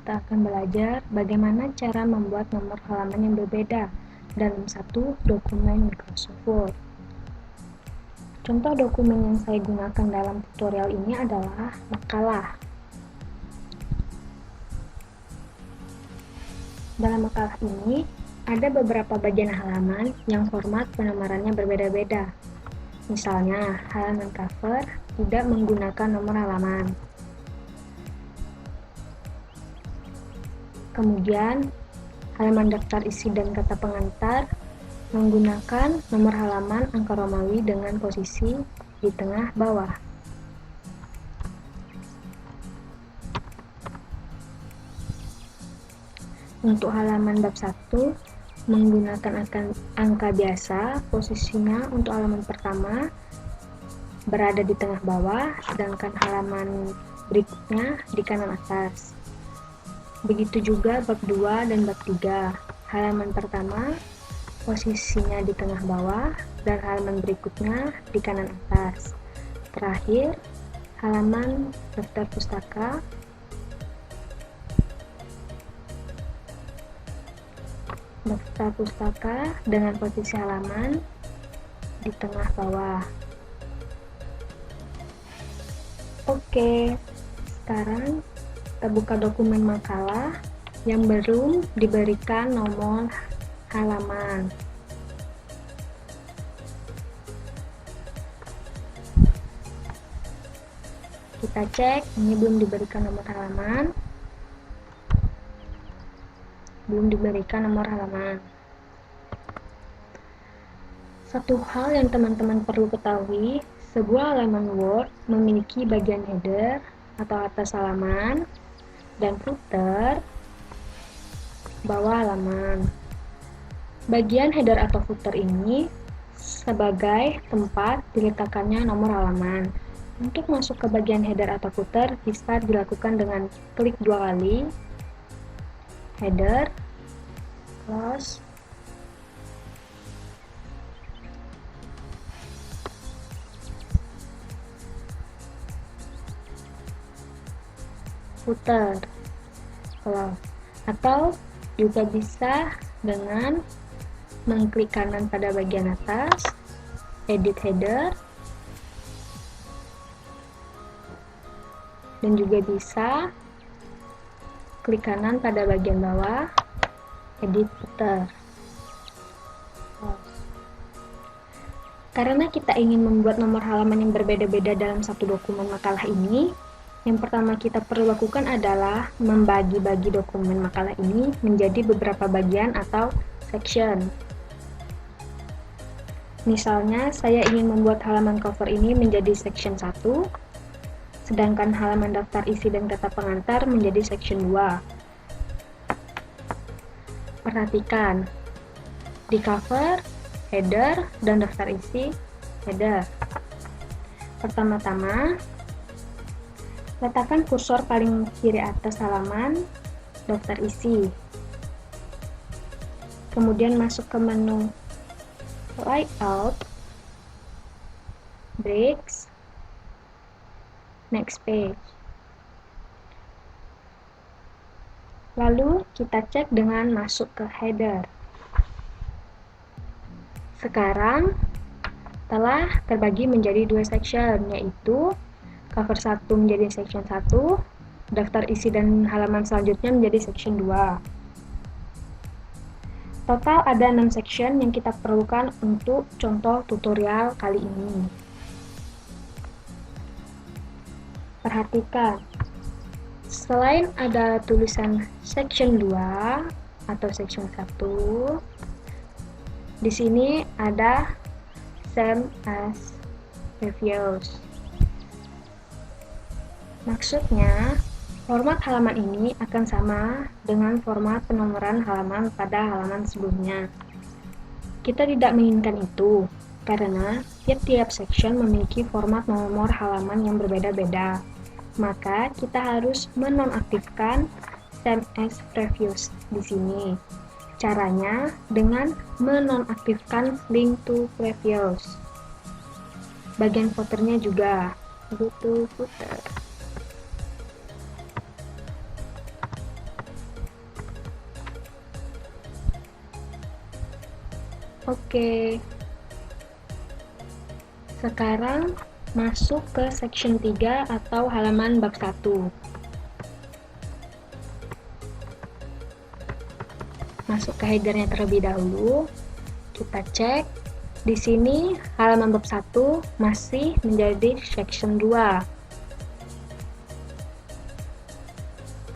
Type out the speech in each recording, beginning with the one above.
kita akan belajar bagaimana cara membuat nomor halaman yang berbeda dalam satu dokumen Microsoft Word. Contoh dokumen yang saya gunakan dalam tutorial ini adalah makalah. Dalam makalah ini, ada beberapa bagian halaman yang format penomorannya berbeda-beda. Misalnya, halaman cover tidak menggunakan nomor halaman. Kemudian, halaman daftar isi dan kata pengantar menggunakan nomor halaman angka Romawi dengan posisi di tengah bawah. Untuk halaman bab 1 menggunakan angka biasa, posisinya untuk halaman pertama berada di tengah bawah, sedangkan halaman berikutnya di kanan atas. Begitu juga bab 2 dan bab 3. Halaman pertama posisinya di tengah bawah dan halaman berikutnya di kanan atas. Terakhir, halaman daftar pustaka dengan posisi halaman di tengah bawah. Oke, sekarang kita buka dokumen makalah yang belum diberikan nomor halaman. Kita cek, ini belum diberikan nomor halaman. Satu hal yang teman-teman perlu ketahui, sebuah halaman Word memiliki bagian header atau atas halaman dan footer bawah halaman. Bagian header atau footer ini sebagai tempat diletakkannya nomor halaman. Untuk masuk ke bagian header atau footer bisa dilakukan dengan klik 2 kali, header, close, footer, close, atau juga bisa dengan mengklik kanan pada bagian atas, edit header, dan juga bisa klik kanan pada bagian bawah, edit footer. Karena kita ingin membuat nomor halaman yang berbeda-beda dalam satu dokumen makalah ini, yang pertama kita perlu lakukan adalah membagi-bagi dokumen makalah ini menjadi beberapa bagian atau section. Misalnya, saya ingin membuat halaman cover ini menjadi section 1, sedangkan halaman daftar isi dan kata pengantar menjadi section 2. Perhatikan, di cover, header, dan daftar isi, header. Pertama-tama, letakkan kursor paling kiri atas halaman daftar isi. Kemudian masuk ke menu Layout, Breaks, Next Page. Lalu kita cek dengan masuk ke header. Sekarang telah terbagi menjadi 2 section, yaitu cover 1 menjadi section 1, daftar isi dan halaman selanjutnya menjadi section 2. Total ada 6 section yang kita perlukan untuk contoh tutorial kali ini. Perhatikan, selain ada tulisan section 2 atau section 1, di sini ada same as previous. Maksudnya, format halaman ini akan sama dengan format penomoran halaman pada halaman sebelumnya. Kita tidak menginginkan itu, karena tiap-tiap section memiliki format nomor halaman yang berbeda-beda. Maka kita harus menonaktifkan same as previous di sini. Caranya dengan menonaktifkan link to previous. Bagian footernya juga, go to footer. Oke. Sekarang masuk ke section 3 atau halaman bab 1. Masuk ke headernya terlebih dahulu. Kita cek. Di sini halaman bab 1 masih menjadi section 2.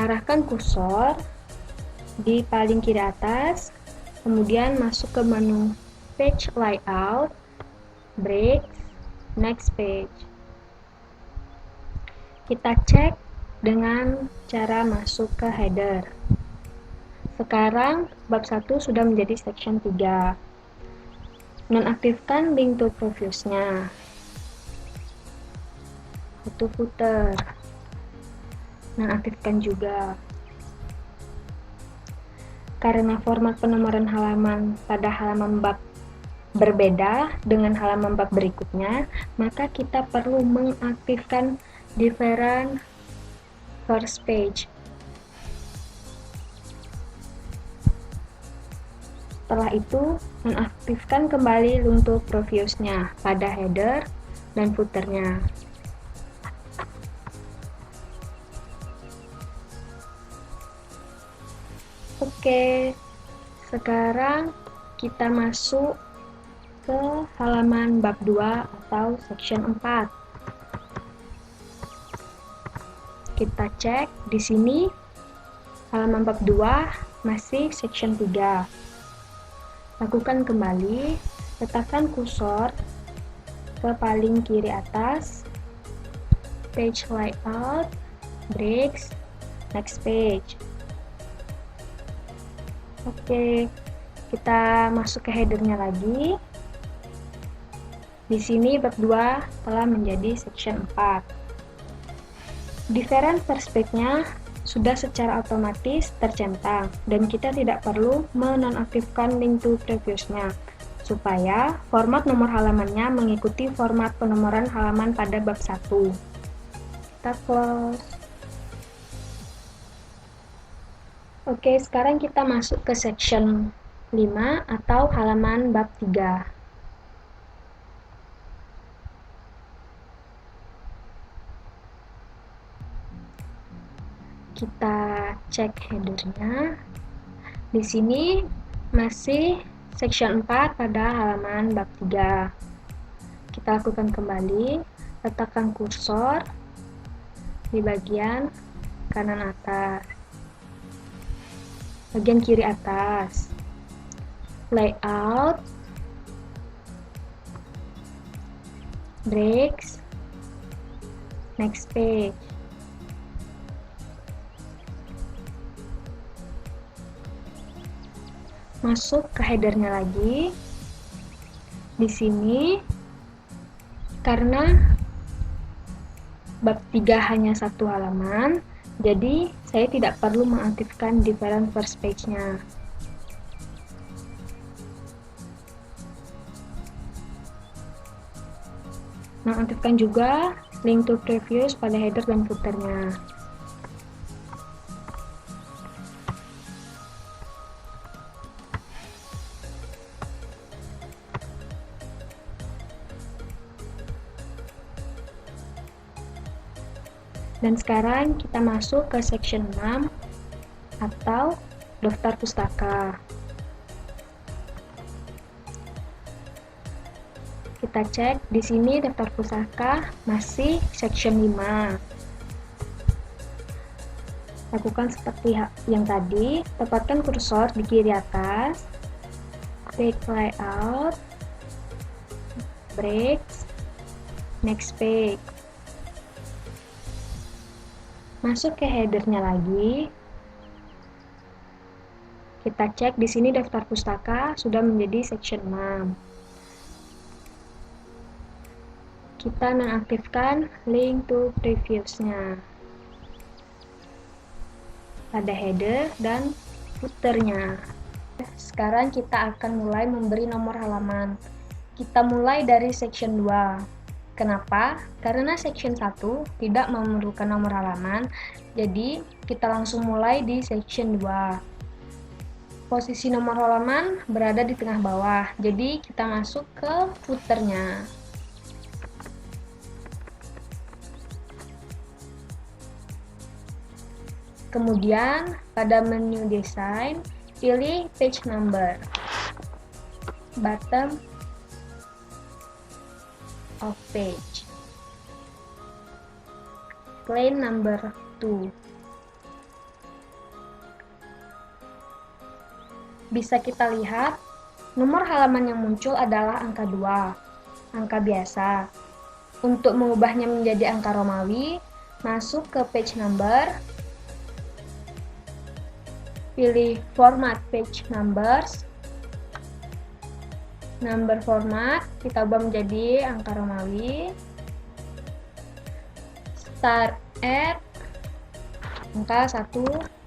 Arahkan kursor di paling kiri atas, kemudian masuk ke menu Page Layout, Breaks, Next Page. Kita cek dengan cara masuk ke header. Sekarang bab 1 sudah menjadi section 3. Nonaktifkan link to previews-nya. Itu footer. Nonaktifkan juga. Karena format penomoran halaman pada halaman bab berbeda dengan halaman bab berikutnya, maka kita perlu mengaktifkan different first page. Setelah itu, nonaktifkan kembali link to previews-nya pada header dan footernya. Oke, sekarang kita masuk ke halaman bab 2 atau section 4. Kita cek di sini halaman bab 2 masih section 3. Lakukan kembali, letakkan kursor ke paling kiri atas, page layout, breaks, next page. Oke, kita masuk ke headernya lagi. Di sini bab 2 telah menjadi section 4. Different perspektifnya sudah secara otomatis tercentang dan kita tidak perlu menonaktifkan link to previews-nya supaya format nomor halamannya mengikuti format penomoran halaman pada bab 1. Kita close. Oke, sekarang kita masuk ke section 5 atau halaman bab 3. Kita cek headernya. Di sini masih section 4 pada halaman bab 3. Kita lakukan kembali, letakkan kursor di bagian kanan atas, bagian kiri atas, layout, breaks, next page. Masuk ke headernya lagi. Di sini karena bab 3 hanya satu halaman, jadi saya tidak perlu mengaktifkan different first page-nya. Mengaktifkan juga link to previews pada header dan footernya. Dan sekarang kita masuk ke section 6 atau daftar pustaka. Kita cek di sini daftar pustaka masih section 5. Lakukan seperti yang tadi, tempatkan kursor di kiri atas, page layout, breaks, next page. Masuk ke headernya lagi. Kita cek di sini daftar pustaka sudah menjadi section 6. Kita nonaktifkan link to previews-nya pada header dan footernya. Sekarang kita akan mulai memberi nomor halaman. Kita mulai dari section 2. Kenapa? Karena section 1 tidak memerlukan nomor halaman, jadi kita langsung mulai di section 2. Posisi nomor halaman berada di tengah bawah, jadi kita masuk ke footernya. Kemudian, pada menu desain, pilih page number, bottom of page, plain number 2. Bisa kita lihat, nomor halaman yang muncul adalah angka 2, angka biasa. Untuk mengubahnya menjadi angka Romawi, masuk ke page number, pilih format page numbers, number format, kita ubah menjadi angka Romawi, start at angka 1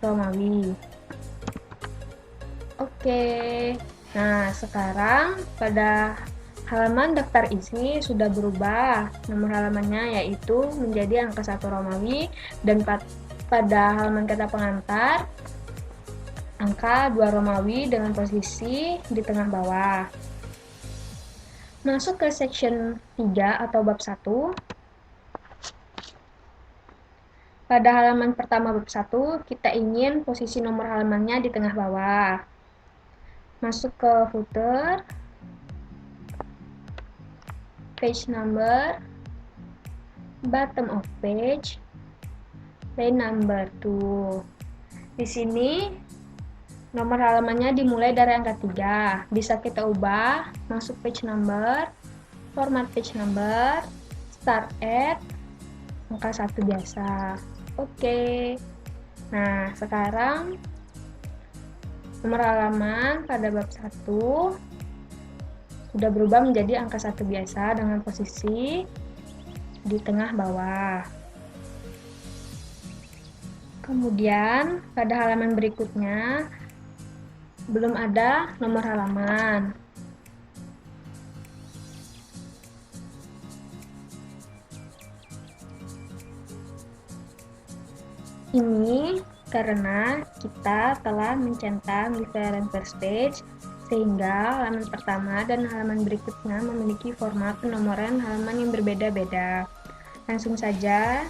Romawi. Oke, nah sekarang pada halaman daftar isi sudah berubah nomor halamannya, yaitu menjadi angka 1 Romawi, dan pada halaman kata pengantar angka 2 Romawi dengan posisi di tengah bawah. Masuk ke section 3 atau bab 1. Pada halaman pertama bab 1, kita ingin posisi nomor halamannya di tengah bawah. Masuk ke footer, page number, bottom of page, line number 2. Di sini nomor halamannya dimulai dari angka 3. Bisa kita ubah, masuk page number, format page number, start at angka 1 biasa. Oke. Nah, sekarang nomor halaman pada bab 1 sudah berubah menjadi angka 1 biasa dengan posisi di tengah bawah. Kemudian pada halaman berikutnya belum ada nomor halaman. Ini karena kita telah mencentang different first page, sehingga halaman pertama dan halaman berikutnya memiliki format penomoran halaman yang berbeda-beda. Langsung saja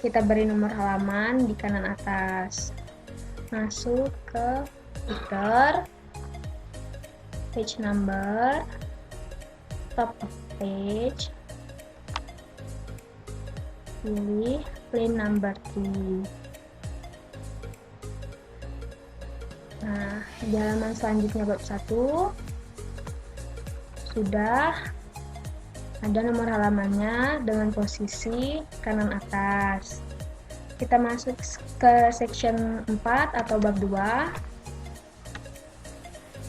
kita beri nomor halaman di kanan atas. Masuk ke footer, page number, top of page, pilih plain number 3. Nah, di halaman selanjutnya bab 1 sudah ada nomor halamannya dengan posisi kanan atas. Kita masuk ke section 4 atau bab 2.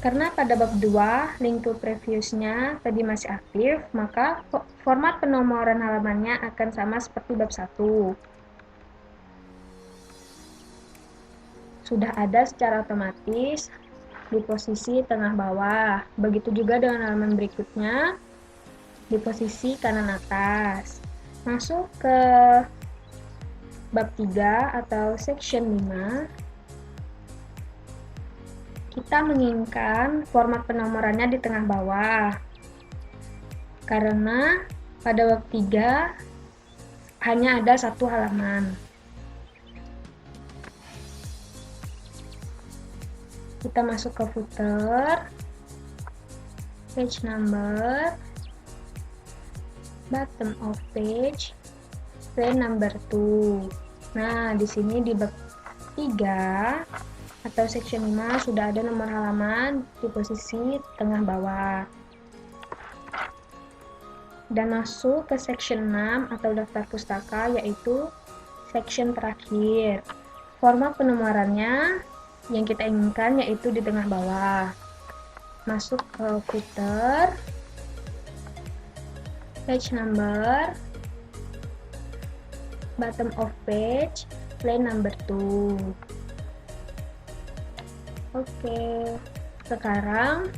Karena pada bab 2 link to previousnya tadi masih aktif, maka format penomoran halamannya akan sama seperti bab 1. Sudah ada secara otomatis di posisi tengah bawah. Begitu juga dengan halaman berikutnya di posisi kanan atas. Masuk ke bab 3 atau section 5. Kita menginginkan format penomorannya di tengah bawah. Karena pada bab 3 hanya ada satu halaman. Kita masuk ke footer, page number, bottom of page, line number 2. Nah, di sini di bab 3 atau section 5 sudah ada nomor halaman di posisi tengah bawah. Dan masuk ke section 6 atau daftar pustaka, yaitu section terakhir. Format penomorannya yang kita inginkan yaitu di tengah bawah. Masuk ke footer, page number, bottom of page, line number 2. Oke, sekarang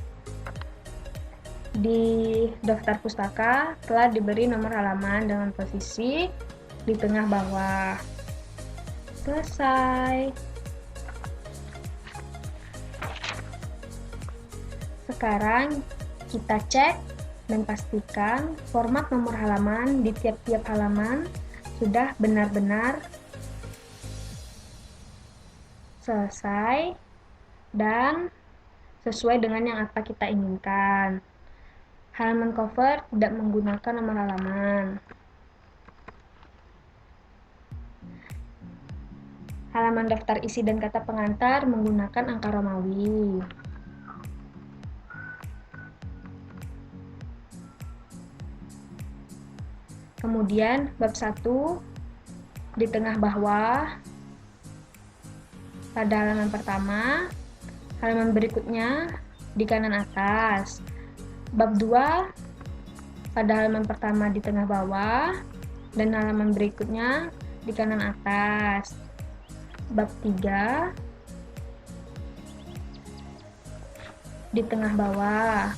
di daftar pustaka telah diberi nomor halaman dengan posisi di tengah bawah. Selesai. Sekarang kita cek dan pastikan format nomor halaman di tiap-tiap halaman sudah benar-benar selesai dan sesuai dengan yang apa kita inginkan. Halaman cover tidak menggunakan nomor halaman. Halaman daftar isi dan kata pengantar menggunakan angka Romawi. Kemudian bab 1 di tengah bawah pada halaman pertama, halaman berikutnya di kanan atas. Bab 2 pada halaman pertama di tengah bawah dan halaman berikutnya di kanan atas. Bab 3 di tengah bawah.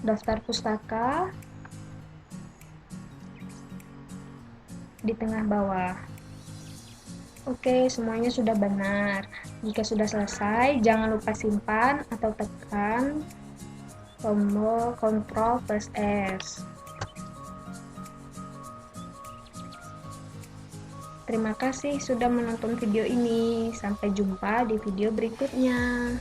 Daftar pustaka di tengah bawah. Oke, semuanya sudah benar. Jika sudah selesai, jangan lupa simpan atau tekan tombol Ctrl+S. Terima kasih sudah menonton video ini. Sampai jumpa di video berikutnya.